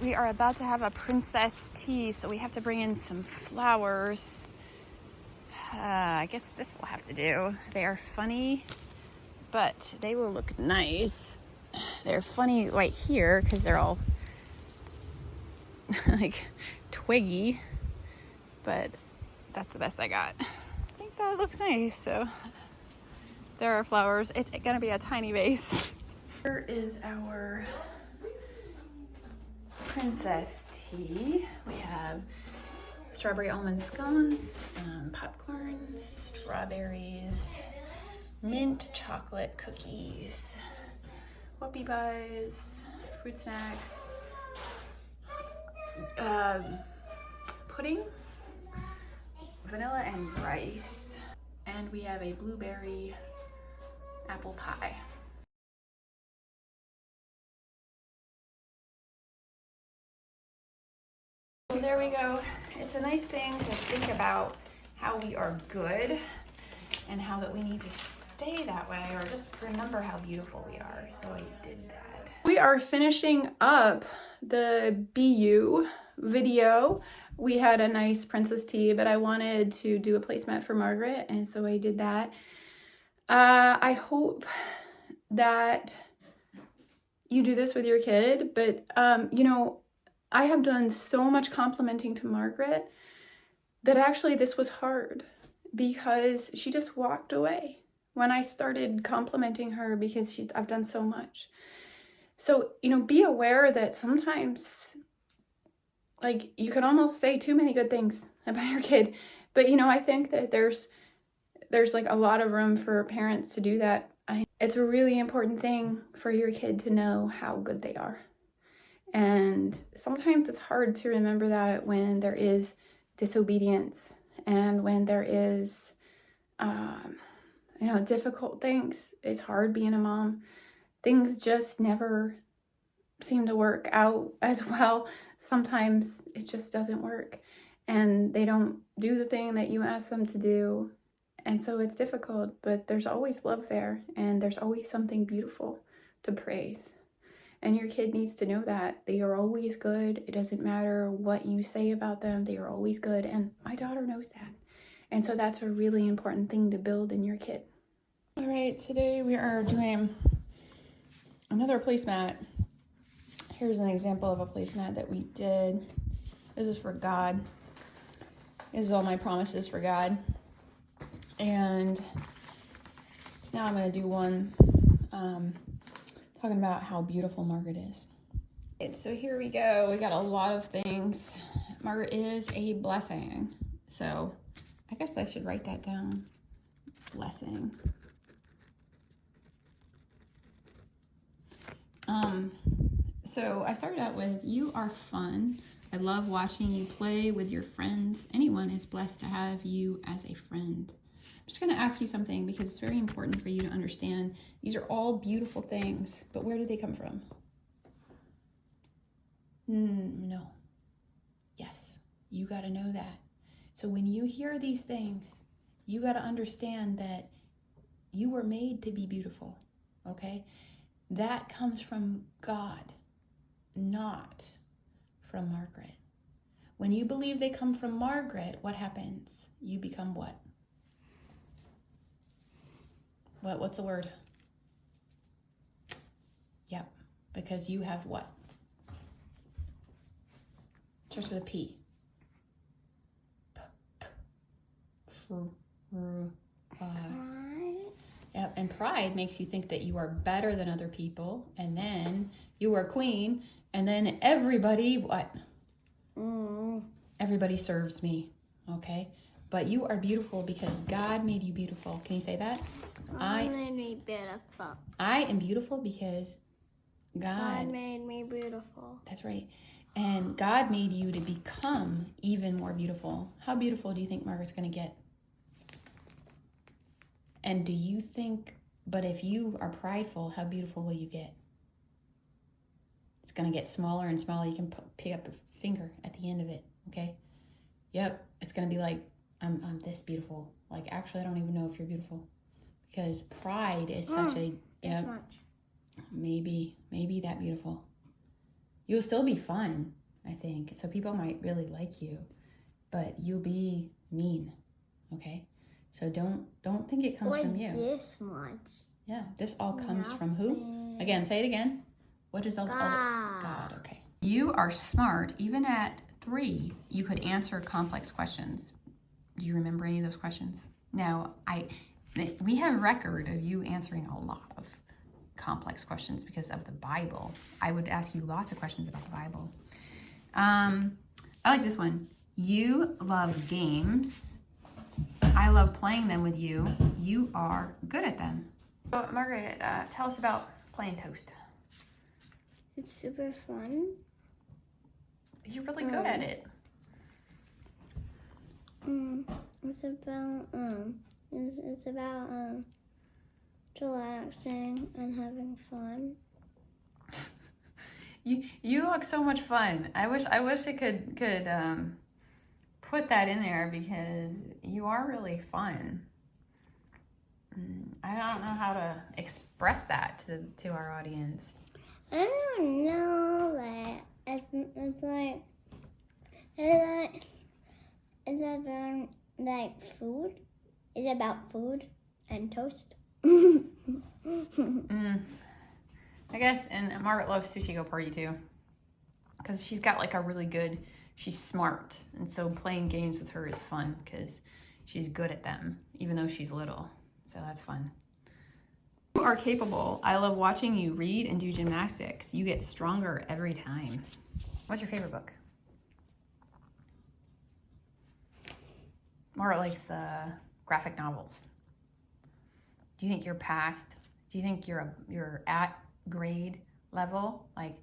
We are about to have a princess tea, so we have to bring in some flowers. I guess this will have to do. They are funny, but they will look nice. They're funny right here because they're all like twiggy, but that's the best I got. I think that looks nice. So there are flowers. It's gonna be a tiny vase. Here is our princess tea. We have strawberry almond scones, some popcorn, strawberries, mint chocolate cookies, whoopie pies, fruit snacks, pudding, vanilla and rice, and we have a blueberry apple pie. So there we go. It's a nice thing to think about how we are good and how that we need to stay that way, or just remember how beautiful we are. So I did that. We are finishing up the BU video. We had a nice princess tea, but I wanted to do a placemat for Margaret, and so I did that. I hope that you do this with your kid, but you know, I have done so much complimenting to Margaret that actually this was hard because she just walked away when I started complimenting her because I've done so much. So, you know, be aware that sometimes, like, you can almost say too many good things about your kid. But, you know, I think that there's like a lot of room for parents to do that. It's a really important thing for your kid to know how good they are. And sometimes it's hard to remember that when there is disobedience and when there is, you know, difficult things. It's hard being a mom. Things just never seem to work out as well. Sometimes it just doesn't work and they don't do the thing that you ask them to do. And so it's difficult, but there's always love there and there's always something beautiful to praise. And your kid needs to know that they are always good. It doesn't matter what you say about them. They are always good. And my daughter knows that. And so that's a really important thing to build in your kid. All right, today we are doing another placemat. Here's an example of a placemat that we did. This is for God. This is all my promises for God. And now I'm going to do one talking about how beautiful Margaret is. So here we go. We got a lot of things. Margaret is a blessing. So I guess I should write that down. Blessing. So I started out with, you are fun. I love watching you play with your friends. Anyone is blessed to have you as a friend. I'm just going to ask you something because it's very important for you to understand. These are all beautiful things, but where do they come from? No. Yes, you got to know that. So when you hear these things, you got to understand that you were made to be beautiful, okay? That comes from God, not from Margaret. When you believe they come from Margaret, what happens? You become what? What's the word? Yep, because you have what? Starts with a P. Yep, and pride makes you think that you are better than other people, and then you are queen, and then everybody, what? Everybody serves me, okay? But you are beautiful because God made you beautiful. Can you say that? God made me beautiful. I am beautiful because God made me beautiful. That's right. And God made you to become even more beautiful. How beautiful do you think Margaret's going to get? And do you think, but if you are prideful, how beautiful will you get? It's going to get smaller and smaller. You can pick up a finger at the end of it, okay? Yep, it's going to be like, I'm this beautiful. Like, actually, I don't even know if you're beautiful. Because pride is such a, This much. maybe that beautiful. You'll still be fun, I think. So people might really like you, but you'll be mean, okay? So don't think it comes from you. This much. Yeah, this all comes from who? Again, say it again. What is all God, okay. You are smart. Even at 3, you could answer complex questions. Do you remember any of those questions? Now, we have a record of you answering a lot of complex questions because of the Bible. I would ask you lots of questions about the Bible. I like this one. You love games. I love playing them with you. You are good at them. So, Margaret, tell us about playing Toast. It's super fun. You're really good at it. It's about relaxing and having fun. You look so much fun. I wish it could put that in there because you are really fun. I don't know how to express that to our audience. I don't know that it's about like food. It's about food and toast. I guess, and Margaret loves Sushi Go Party too, because she's got like a really good. She's smart, and so playing games with her is fun because she's good at them, even though she's little. So that's fun. You are capable. I love watching you read and do gymnastics. You get stronger every time. What's your favorite book? Margaret likes the graphic novels. Do you think you're past? Do you think you're at grade level? Like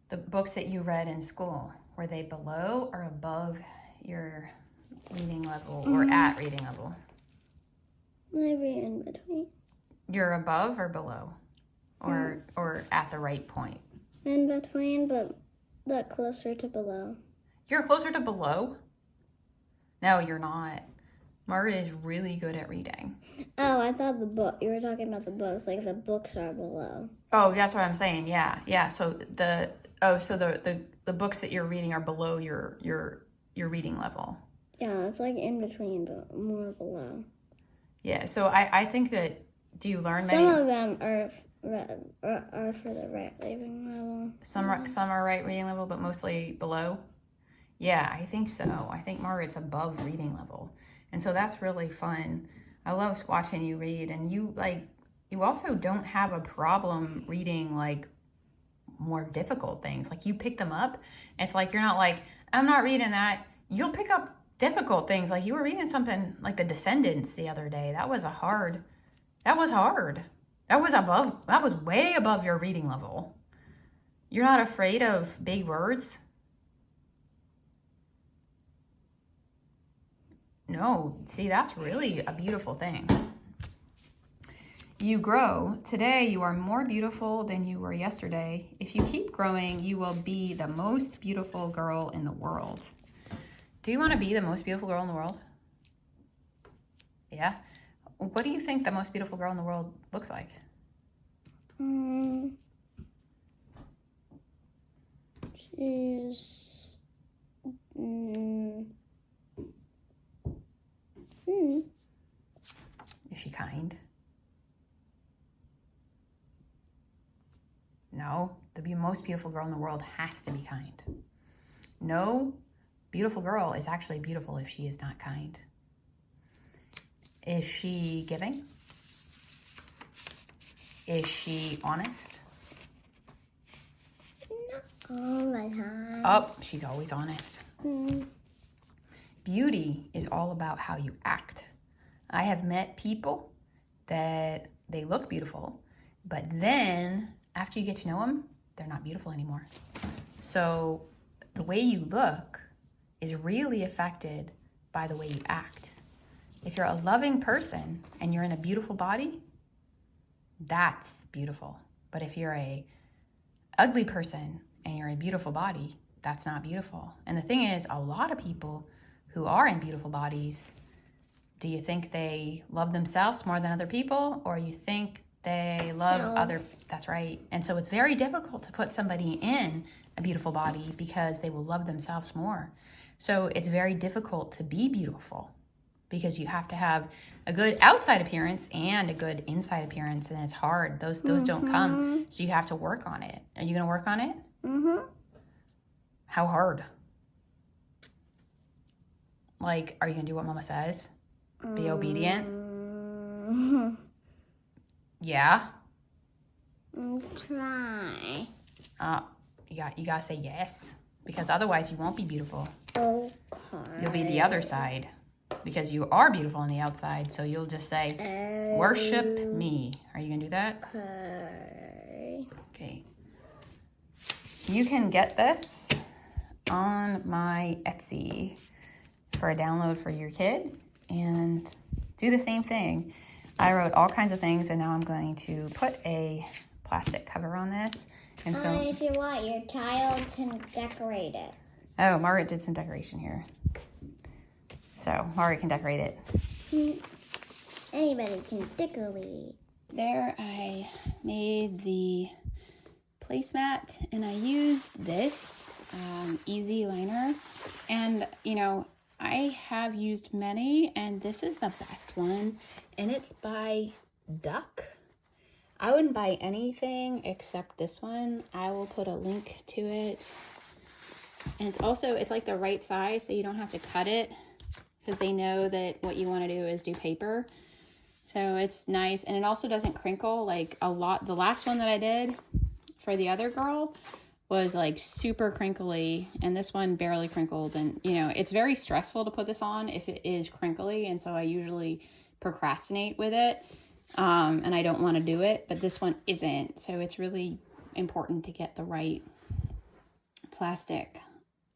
the books that you read in school, were they below or above your reading level or at reading level? Maybe in between. You're above or below? Or at the right point? In between, but closer to below. You're closer to below? No, you're not. Margaret is really good at reading. Oh, I thought you were talking about the books, like the books are below. Oh, that's what I'm saying. Yeah. So the books that you're reading are below your reading level. Yeah, it's like in between, but more below. Yeah. So I think that, do you learn Some many? of them are for the right reading level. Some are right reading level, but mostly below. Yeah, I think so. I think Margaret's above reading level. And so that's really fun. I love watching you read, and you also don't have a problem reading like more difficult things. Like you pick them up. It's like you're not like, I'm not reading that. You'll pick up difficult things. Like you were reading something like The Descendants the other day. That was hard. That was way above your reading level. You're not afraid of big words? No, see, that's really a beautiful thing. You grow. Today, you are more beautiful than you were yesterday. If you keep growing, you will be the most beautiful girl in the world. Do you want to be the most beautiful girl in the world? Yeah? What do you think the most beautiful girl in the world looks like? She's... Is she kind? No, the most beautiful girl in the world has to be kind. No beautiful girl is actually beautiful if she is not kind. Is she giving? Is she honest? Not all the time. Oh, she's always honest. Beauty is all about how you act. I have met people that they look beautiful, but then after you get to know them, they're not beautiful anymore. So the way you look is really affected by the way you act. If you're a loving person and you're in a beautiful body, that's beautiful. But if you're a ugly person and you're in a beautiful body, that's not beautiful. And the thing is, a lot of people who are in beautiful bodies, do you think they love themselves more than other people? Or you think They love Selves. that's right. And so it's very difficult to put somebody in a beautiful body because they will love themselves more. So it's very difficult to be beautiful because you have to have a good outside appearance and a good inside appearance, and it's hard. Those don't come. So you have to work on it. Are you going to work on it? Mm-hmm. How hard? Like, are you going to do what Mama says? Be obedient? Yeah? Try. You gotta say yes, because otherwise you won't be beautiful. Okay. You'll be the other side, because you are beautiful on the outside. So you'll just say, worship me. Are you gonna do that? Okay. Okay. You can get this on my Etsy for a download for your kid and do the same thing. I wrote all kinds of things, and now I'm going to put a plastic cover on this. And so, if you want, your child can decorate it. oh, Margaret did some decoration here. So Margaret can decorate it. Anybody can decorate. There I made the placemat, and I used this easy liner. And, you know, I have used many, and this is the best one. And it's by Duck. I wouldn't buy anything except this one. I will put a link to it. And it's like the right size, so you don't have to cut it, because they know that what you want to do is do paper. So it's nice, and it also doesn't crinkle like a lot. The last one that I did for the other girl was like super crinkly, and this one barely crinkled. And you know, it's very stressful to put this on if it is crinkly, and so I usually procrastinate with it. And I don't want to do it, but this one isn't. So it's really important to get the right plastic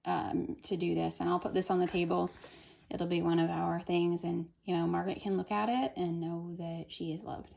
to do this. And I'll put this on the table. It'll be one of our things, and you know, Margaret can look at it and know that she is loved.